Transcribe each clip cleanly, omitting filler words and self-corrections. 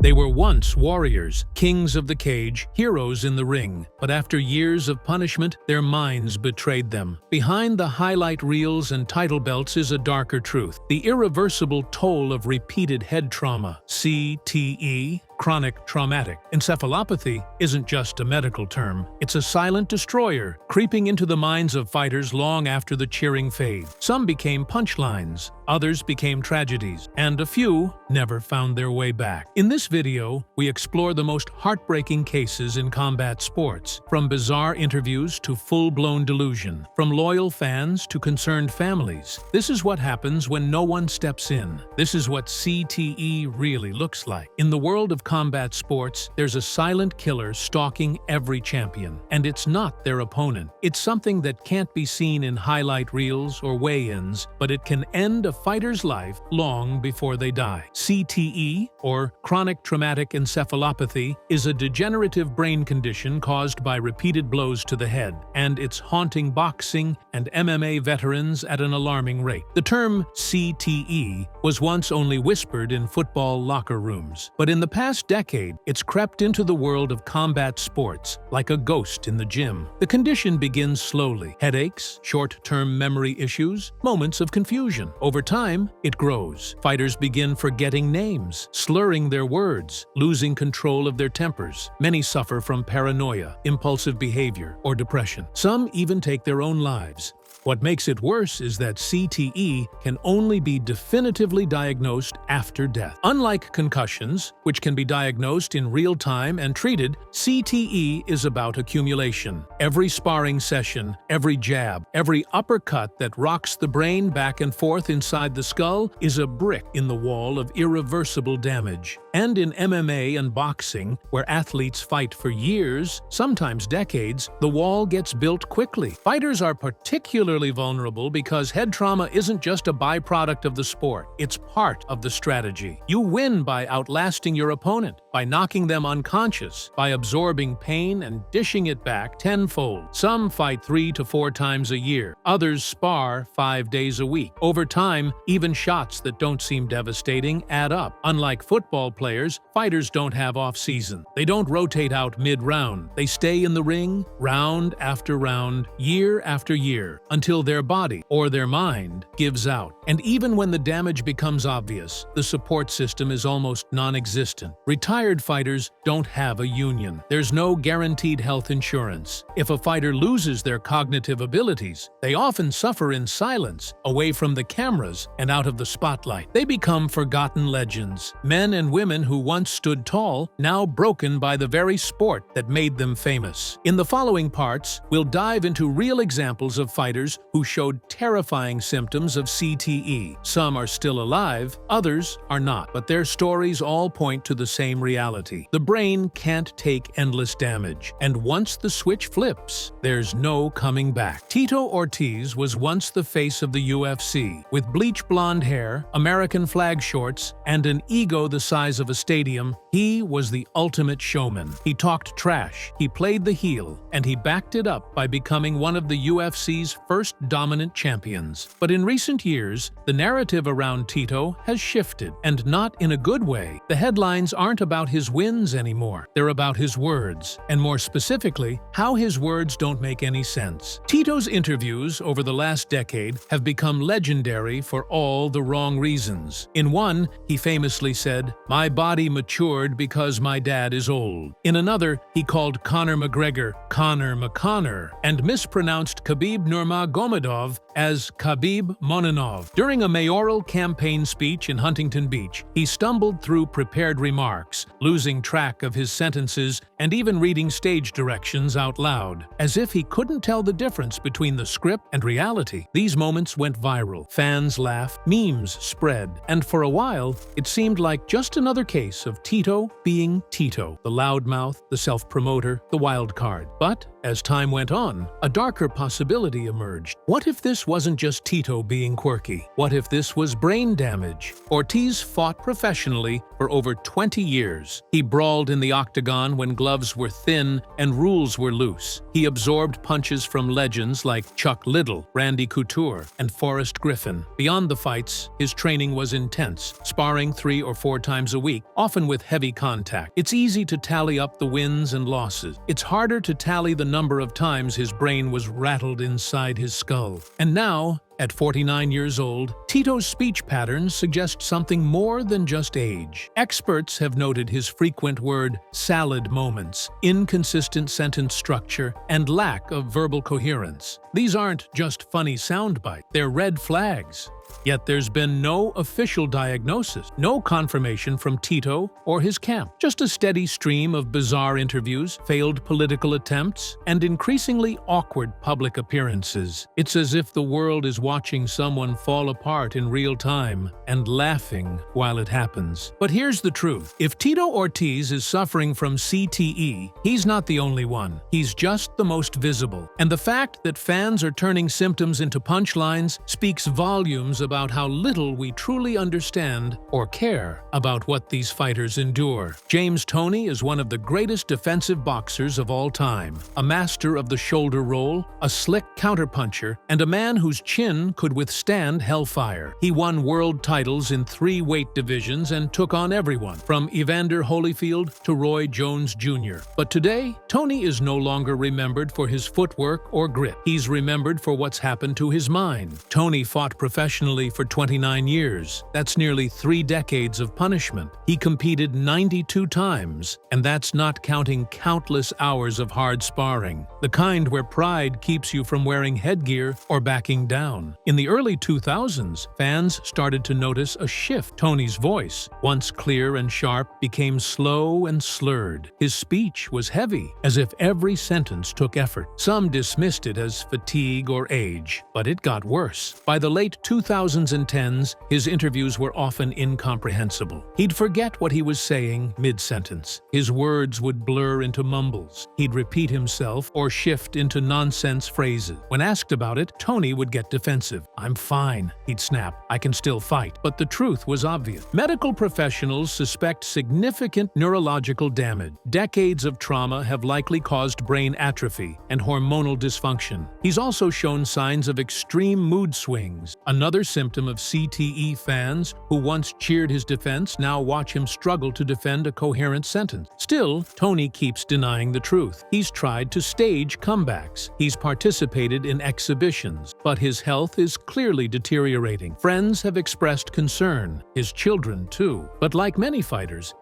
They were once warriors, kings of the cage, heroes in the ring, but after years of punishment, their minds betrayed them. Behind the highlight reels and title belts is a darker truth: the irreversible toll of repeated head trauma, CTE. Chronic traumatic encephalopathy isn't just a medical term. It's a silent destroyer, creeping into the minds of fighters long after the cheering fade. Some became punchlines, others became tragedies, and a few never found their way back. In this video, we explore the most heartbreaking cases in combat sports, from bizarre interviews to full-blown delusion, from loyal fans to concerned families. This is what happens when no one steps in. This is what CTE really looks like. In the world of combat sports, there's a silent killer stalking every champion, and it's not their opponent. It's something that can't be seen in highlight reels or weigh-ins, but it can end a fighter's life long before they die. CTE, or chronic traumatic encephalopathy, is a degenerative brain condition caused by repeated blows to the head, and it's haunting boxing and MMA veterans at an alarming rate. The term CTE was once only whispered in football locker rooms, but in the past decade, it's crept into the world of combat sports like a ghost in the gym. The condition begins slowly: headaches, short-term memory issues, moments of confusion. Over time, it grows. Fighters begin forgetting names, slurring their words, losing control of their tempers. Many suffer from paranoia, impulsive behavior, or depression. Some even take their own lives. What makes it worse is that CTE can only be definitively diagnosed after death. Unlike concussions, which can be diagnosed in real time and treated, CTE is about accumulation. Every sparring session, every jab, every uppercut that rocks the brain back and forth inside the skull is a brick in the wall of irreversible damage. And in MMA and boxing, where athletes fight for years, sometimes decades, the wall gets built quickly. Fighters are particularly vulnerable because head trauma isn't just a byproduct of the sport, it's part of the strategy. You win by outlasting your opponent, by knocking them unconscious, by absorbing pain and dishing it back tenfold. Some fight 3 to 4 times a year, others spar 5 days a week. Over time, even shots that don't seem devastating add up. Unlike football players, fighters don't have off-season. They don't rotate out mid-round. They stay in the ring, round after round, year after year, until their body or their mind gives out. And even when the damage becomes obvious, the support system is almost non-existent. Retired fighters don't have a union. There's no guaranteed health insurance. If a fighter loses their cognitive abilities, they often suffer in silence, away from the cameras and out of the spotlight. They become forgotten legends, men and women who once stood tall, now broken by the very sport that made them famous. In the following parts, we'll dive into real examples of fighters who showed terrifying symptoms of CTE. Some are still alive, others are not, but their stories all point to the same reality. The brain can't take endless damage, and once the switch flips, there's no coming back. Tito Ortiz was once the face of the UFC. With bleach blonde hair, American flag shorts, and an ego the size of a stadium, he was the ultimate showman. He talked trash, he played the heel, and he backed it up by becoming one of the UFC's first dominant champions. But in recent years, the narrative around Tito has shifted, and not in a good way. The headlines aren't about his wins anymore. They're about his words, and more specifically, how his words don't make any sense. Tito's interviews over the last decade have become legendary for all the wrong reasons. In one, he famously said, "My body matured because my dad is old." In another, he called Conor McGregor Conor McConnor and mispronounced Khabib Nurmagomedov as Khabib Mononov. During a mayoral campaign speech in Huntington Beach, he stumbled through prepared remarks, losing track of his sentences and even reading stage directions out loud, as if he couldn't tell the difference between the script and reality. These moments went viral. Fans laughed, memes spread, and for a while, it seemed like just another case of Tito being Tito, the loudmouth, the self-promoter, the wild card. But as time went on, a darker possibility emerged. What if this wasn't just Tito being quirky? What if this was brain damage? Ortiz fought professionally, For over 20 years, he brawled in the octagon when gloves were thin and rules were loose. He absorbed punches from legends like Chuck Liddell, Randy Couture, and Forrest Griffin. Beyond the fights, his training was intense, sparring 3 or 4 times a week, often with heavy contact. It's easy to tally up the wins and losses. It's harder to tally the number of times his brain was rattled inside his skull. And now, at 49 years old, Tito's speech patterns suggest something more than just age. Experts have noted his frequent word salad moments, inconsistent sentence structure, and lack of verbal coherence. These aren't just funny sound bites, they're red flags. Yet there's been no official diagnosis, no confirmation from Tito or his camp, just a steady stream of bizarre interviews, failed political attempts, and increasingly awkward public appearances. It's as if the world is watching someone fall apart in real time and laughing while it happens. But here's the truth. If Tito Ortiz is suffering from CTE, he's not the only one. He's just the most visible. And the fact that fans are turning symptoms into punchlines speaks volumes about how little we truly understand or care about what these fighters endure. Toney is one of the greatest defensive boxers of all time, a master of the shoulder roll, a slick counterpuncher, and a man whose chin could withstand hellfire. He won world titles in 3 weight divisions and took on everyone, from Evander Holyfield to Roy Jones Jr. But today, Toney is no longer remembered for his footwork or grip. He's remembered for what's happened to his mind. Toney fought professionally for 29 years. That's nearly 3 decades of punishment. He competed 92 times, and that's not counting countless hours of hard sparring, the kind where pride keeps you from wearing headgear or backing down. In the early 2000s, fans started to notice a shift. Toney's voice, once clear and sharp, became slow and slurred. His speech was heavy, as if every sentence took effort. Some dismissed it as fatigue or age, but it got worse. By the late 2010s, his interviews were often incomprehensible. He'd forget what he was saying mid-sentence. His words would blur into mumbles. He'd repeat himself or shift into nonsense phrases. When asked about it, Toney would get defensive. "I'm fine," he'd snap. "I can still fight." But the truth was obvious. Medical professionals suspect significant neurological damage. Decades of trauma have likely caused brain atrophy and hormonal dysfunction. He's also shown signs of extreme mood swings. Another symptom of CTE. Fans who once cheered his defense now watch him struggle to defend a coherent sentence. Still, Toney keeps denying the truth. He's tried to stage comebacks. He's participated in exhibitions, but his health is clearly deteriorating. Friends have expressed concern, his children too. But like many fighters,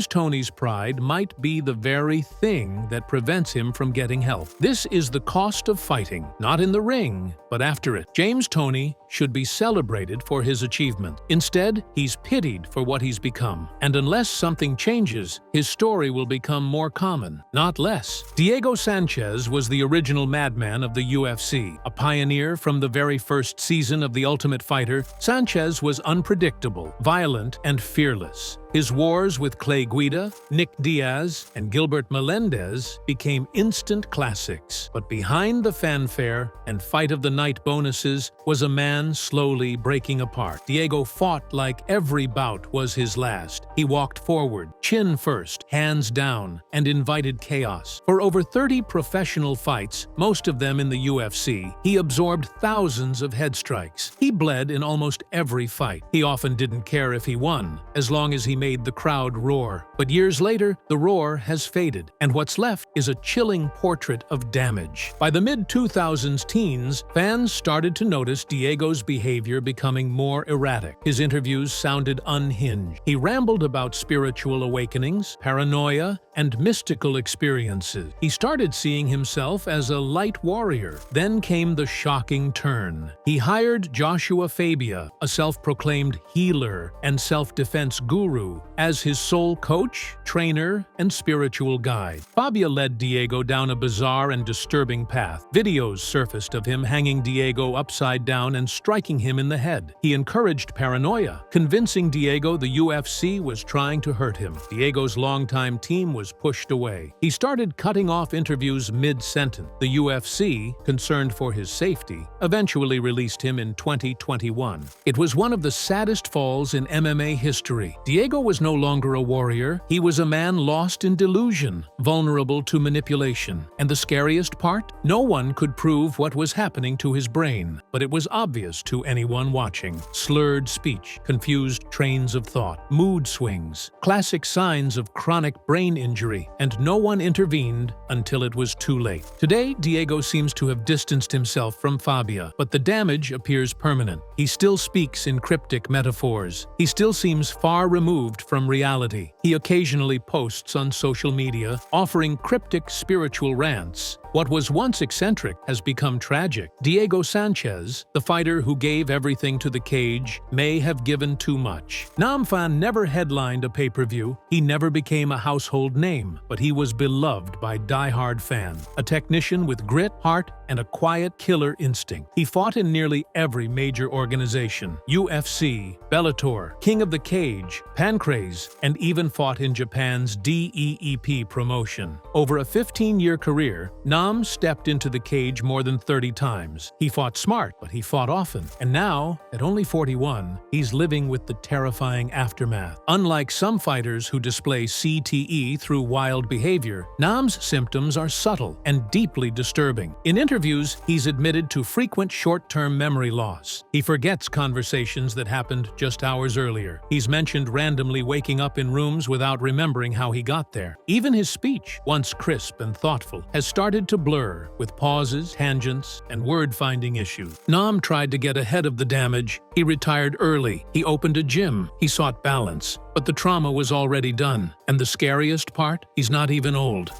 Toney's pride might be the very thing that prevents him from getting help. This is the cost of fighting, not in the ring, but after it. Toney should be celebrated for his achievement. Instead, he's pitied for what he's become. And unless something changes, his story will become more common, not less. Diego Sanchez was the original madman of the UFC. A pioneer from the very first season of The Ultimate Fighter, Sanchez was unpredictable, violent, and fearless. His wars with Clay Guida, Nick Diaz, and Gilbert Melendez became instant classics. But behind the fanfare and fight of the night bonuses was a man slowly breaking apart. Diego fought like every bout was his last. He walked forward, chin first, hands down, and invited chaos. For over 30 professional fights, most of them in the UFC, he absorbed thousands of head strikes. He bled in almost every fight. He often didn't care if he won, as long as he made the crowd roar. But years later, the roar has faded, and what's left is a chilling portrait of damage. By the mid-2000s teens, fans started to notice Diego's behavior becoming more erratic. His interviews sounded unhinged. He rambled about spiritual awakenings, paranoia, and mystical experiences. He started seeing himself as a light warrior. Then came the shocking turn. He hired Joshua Fabia, a self-proclaimed healer and self-defense guru, as his sole coach, trainer, and spiritual guide. Fabia led Diego down a bizarre and disturbing path. Videos surfaced of him hanging Diego upside down and striking him in the head. He encouraged paranoia, convincing Diego the UFC was trying to hurt him. Diego's longtime team was pushed away. He started cutting off interviews mid-sentence. The UFC, concerned for his safety, eventually released him in 2021. It was one of the saddest falls in MMA history. Diego Diego was no longer a warrior. He was a man lost in delusion, vulnerable to manipulation. And the scariest part? No one could prove what was happening to his brain, but it was obvious to anyone watching. Slurred speech, confused trains of thought, mood swings, classic signs of chronic brain injury, and no one intervened until it was too late. Today, Diego seems to have distanced himself from Fabia, but the damage appears permanent. He still speaks in cryptic metaphors. He still seems far removed from reality. He occasionally posts on social media, offering cryptic spiritual rants. What was once eccentric has become tragic. Diego Sanchez, the fighter who gave everything to the cage, may have given too much. Phan never headlined a pay-per-view. He never became a household name, but he was beloved by die-hard fans. A technician with grit, heart, and a quiet killer instinct. He fought in nearly every major organization: UFC, Bellator, King of the Cage, Pancrase, and even fought in Japan's DEEP promotion. Over a 15-year career, Nam stepped into the cage more than 30 times. He fought smart, but he fought often. And now, at only 41, he's living with the terrifying aftermath. Unlike some fighters who display CTE through wild behavior, Nam's symptoms are subtle and deeply disturbing. In interviews, he's admitted to frequent short-term memory loss. He forgets conversations that happened just hours earlier. He's mentioned randomly waking up in rooms without remembering how he got there. Even his speech, once crisp and thoughtful, has started to blur with pauses, tangents, and word-finding issues. Nam tried to get ahead of the damage. He retired early. He opened a gym. He sought balance. But the trauma was already done. And the scariest part? He's not even old.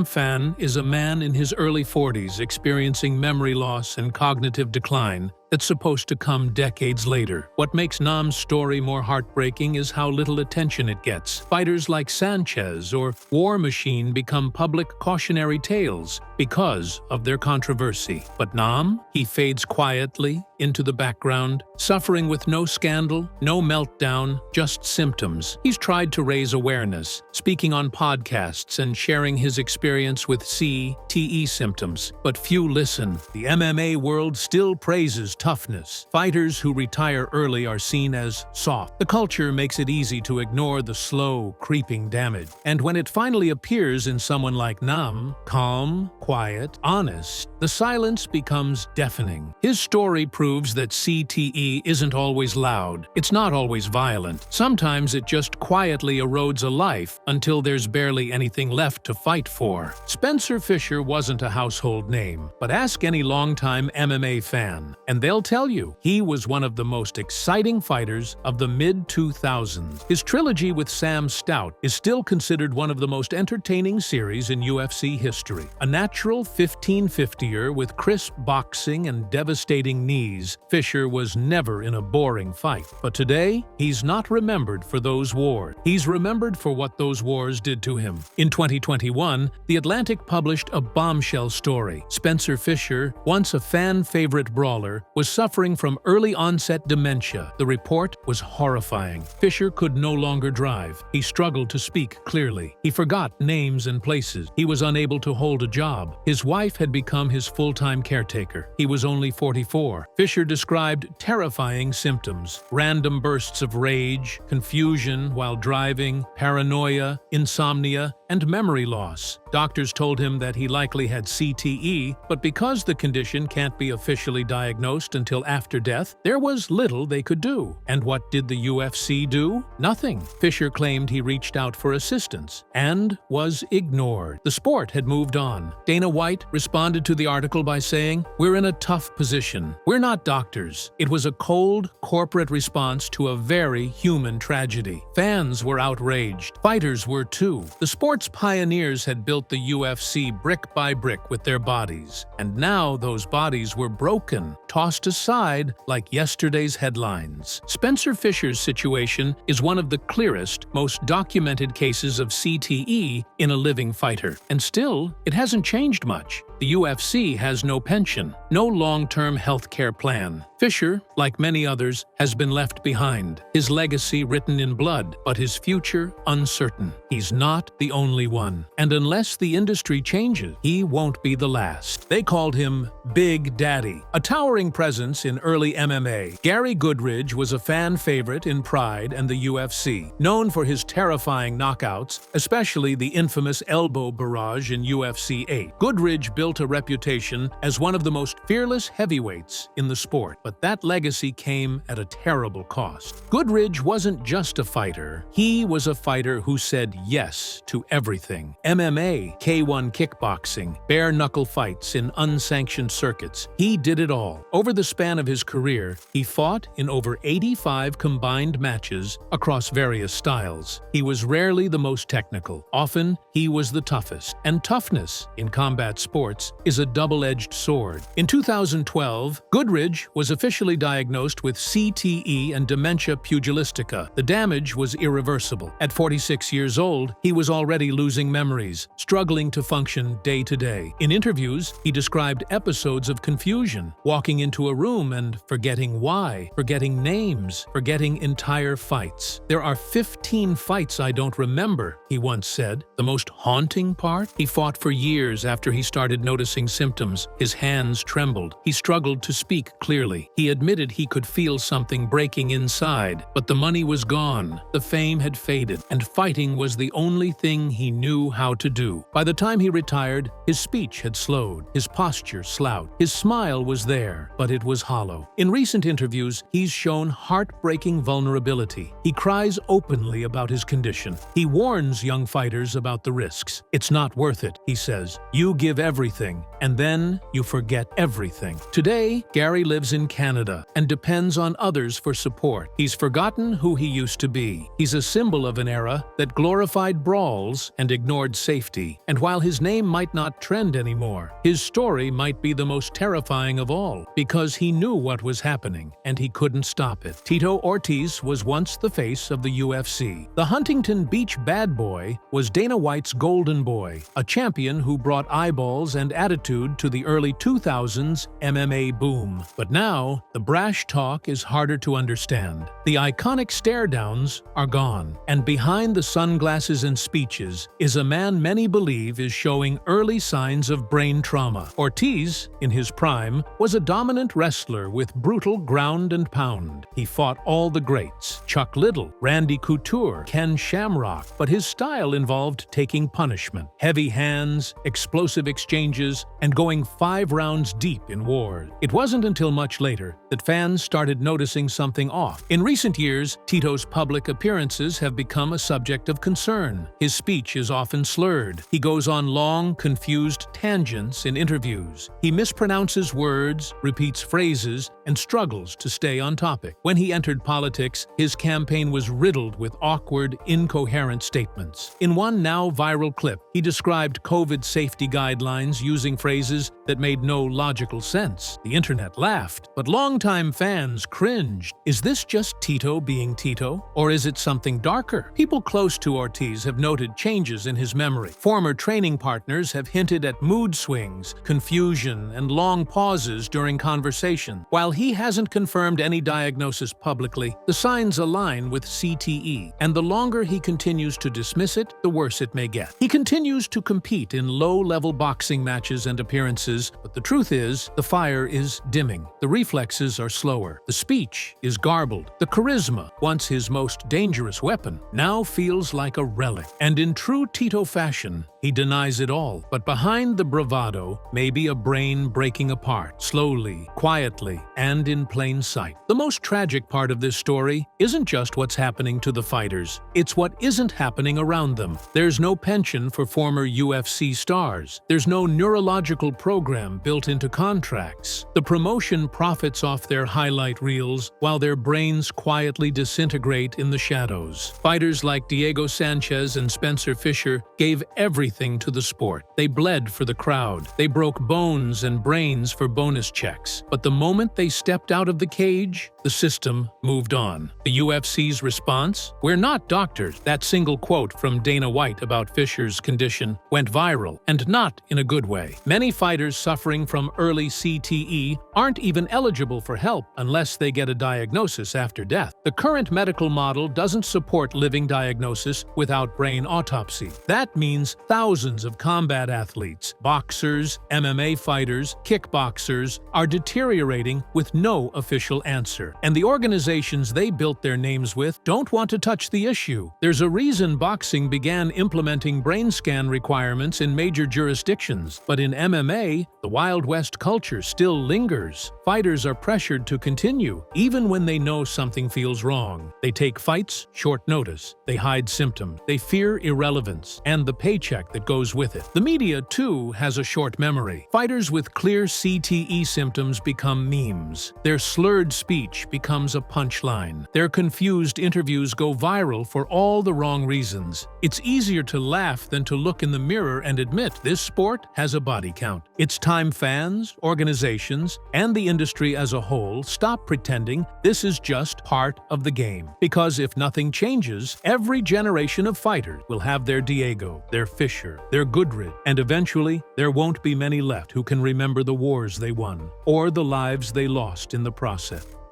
Phan is a man in his early 40s experiencing memory loss and cognitive decline that's supposed to come decades later. What makes Nam's story more heartbreaking is how little attention it gets. Fighters like Sanchez or War Machine become public cautionary tales because of their controversy. But Nam, he fades quietly into the background, suffering with no scandal, no meltdown, just symptoms. He's tried to raise awareness, speaking on podcasts and sharing his experience with CTE symptoms. But few listen. The MMA world still praises toughness. Fighters who retire early are seen as soft. The culture makes it easy to ignore the slow, creeping damage. And when it finally appears in someone like Nam, calm, quiet, honest, the silence becomes deafening. His story proves that CTE isn't always loud. It's not always violent. Sometimes it just quietly erodes a life until there's barely anything left to fight for. Spencer Fisher wasn't a household name, but ask any longtime MMA fan, and they'll tell you he was one of the most exciting fighters of the mid-2000s. His trilogy with Sam Stout is still considered one of the most entertaining series in UFC history. A natural 15-50er with crisp boxing and devastating knees, Fisher was never in a boring fight. But today, he's not remembered for those wars. He's remembered for what those wars did to him. In 2021, The Atlantic published a bombshell story. Spencer Fisher, once a fan-favorite brawler, was suffering from early-onset dementia. The report was horrifying. Fisher could no longer drive. He struggled to speak clearly. He forgot names and places. He was unable to hold a job. His wife had become his full-time caretaker. He was only 44. Fisher described terrifying symptoms: random bursts of rage, confusion while driving, paranoia, insomnia, and memory loss. Doctors told him that he likely had CTE, but because the condition can't be officially diagnosed until after death, there was little they could do. And what did the UFC do? Nothing. Fisher claimed he reached out for assistance and was ignored. The sport had moved on. Dana White responded to the article by saying, "We're in a tough position. We're not doctors." It was a cold, corporate response to a very human tragedy. Fans were outraged. Fighters were too. The sport's pioneers had built the UFC brick by brick with their bodies, and now those bodies were broken, tossed aside like yesterday's headlines. Spencer Fisher's situation is one of the clearest, most documented cases of CTE in a living fighter, and still, it hasn't changed much. The UFC has no pension, no long-term health care plan. Fisher, like many others, has been left behind, his legacy written in blood, but his future uncertain. He's not the only one. And unless the industry changes, he won't be the last. They called him Big Daddy, a towering presence in early MMA. Gary Goodridge was a fan favorite in Pride and the UFC, known for his terrifying knockouts, especially the infamous elbow barrage in UFC 8. Goodridge built a reputation as one of the most fearless heavyweights in the sport, but that legacy came at a terrible cost. Goodridge wasn't just a fighter. He was a fighter who said yes to everything. MMA, K1 kickboxing, bare-knuckle fights in unsanctioned circuits. He did it all. Over the span of his career, he fought in over 85 combined matches across various styles. He was rarely the most technical. Often, he was the toughest. And toughness in combat sports is a double-edged sword. In 2012, Goodridge was officially diagnosed with CTE and dementia pugilistica. The damage was irreversible. At 46 years old, he was already losing memories, struggling to function day to day. In interviews, he described episodes of confusion, walking into a room and forgetting why, forgetting names, forgetting entire fights. "There are 15 fights I don't remember," he once said. The most haunting part? He fought for years after he started noticing symptoms. His hands trembled. He struggled to speak clearly. He admitted he could feel something breaking inside, but the money was gone, the fame had faded, and fighting was the only thing he knew how to do. By the time he retired, his speech had slowed, his posture slouched. His smile was there, but it was hollow. In recent interviews, he's shown heartbreaking vulnerability. He cries openly about his condition. He warns young fighters about the risks. "It's not worth it," he says. "You give everything, and then you forget everything." Today, Gary lives in Canada and depends on others for support. He's forgotten who he used to be. He's a symbol of an era that glorified brawls and ignored safety. And while his name might not trend anymore, his story might be the most terrifying of all, because he knew what was happening and he couldn't stop it. Tito Ortiz was once the face of the UFC. The Huntington Beach bad boy was Dana White's golden boy, a champion who brought eyeballs and attitude to the early 2000s MMA boom. But now, the brash talk is harder to understand. The iconic stare-downs are gone, and behind the sunglasses and speeches is a man many believe is showing early signs of brain trauma. Ortiz, in his prime, was a dominant wrestler with brutal ground and pound. He fought all the greats: Chuck Liddell, Randy Couture, Ken Shamrock, but his style involved taking punishment, heavy hands, explosive exchanges, and going 5 rounds deep in war. It wasn't until much later that fans started noticing something off. In recent years, Tito's public appearances have become a subject of concern. His speech is often slurred. He goes on long, confused tangents in interviews. He mispronounces words, repeats phrases, and struggles to stay on topic. When he entered politics, his campaign was riddled with awkward, incoherent statements. In one now viral clip, he described COVID safety guidelines using phrases that made no logical sense. The internet laughed, but longtime fans cringed. Is this just Tito being Tito? Or is it something darker? People close to Ortiz have noted changes in his memory. Former training partners have hinted at mood swings, confusion, and long pauses during conversation. While he hasn't confirmed any diagnosis publicly, the signs align with CTE, and the longer he continues to dismiss it, the worse it may get. He continues to compete in low-level boxing matches and appearances, but the truth is, the fire is dimming. The reflexes are slower. The speech is garbled. The charisma, once his most dangerous weapon, now feels like a relic. And in true Tito fashion, he denies it all. But behind the bravado may be a brain breaking apart, slowly, quietly, and in plain sight. The most tragic part of this story isn't just what's happening to the fighters. It's what isn't happening around them. There's no pension for former UFC stars. There's no neurological program built into contracts. The promotion profits off their highlight reels while their brains quietly disintegrate in the shadows. Fighters like Diego Sanchez and Spencer Fisher gave everything to the sport. They bled for the crowd. They broke bones and brains for bonus checks. But the moment they stepped out of the cage, The system moved on. The UFC's response? "We're not doctors." That single quote from Dana White about Fisher's condition went viral, and not in a good way. Many fighters suffering from early CTE aren't even eligible for help unless they get a diagnosis after death. The current medical model doesn't support living diagnosis without brain autopsy. That means thousands of combat athletes, boxers, MMA fighters, kickboxers are deteriorating with no official answer. And the organizations they built their names with don't want to touch the issue. There's a reason boxing began implementing brain scan requirements in major jurisdictions. But in MMA, the Wild West culture still lingers. Fighters are pressured to continue, even when they know something feels wrong. They take fights short notice. They hide symptoms. They fear irrelevance and the paycheck that goes with it. The media, too, has a short memory. Fighters with clear CTE symptoms become memes. Their slurred speech becomes a punchline. Their confused interviews go viral for all the wrong reasons. It's easier to laugh than to look in the mirror and admit this sport has a body count. It's time fans, organizations, and the industry as a whole stop pretending this is just part of the game. Because if nothing changes, every generation of fighters will have their Diego, their Fisher, their Goodridge, and eventually there won't be many left who can remember the wars they won or the lives they lost in the process.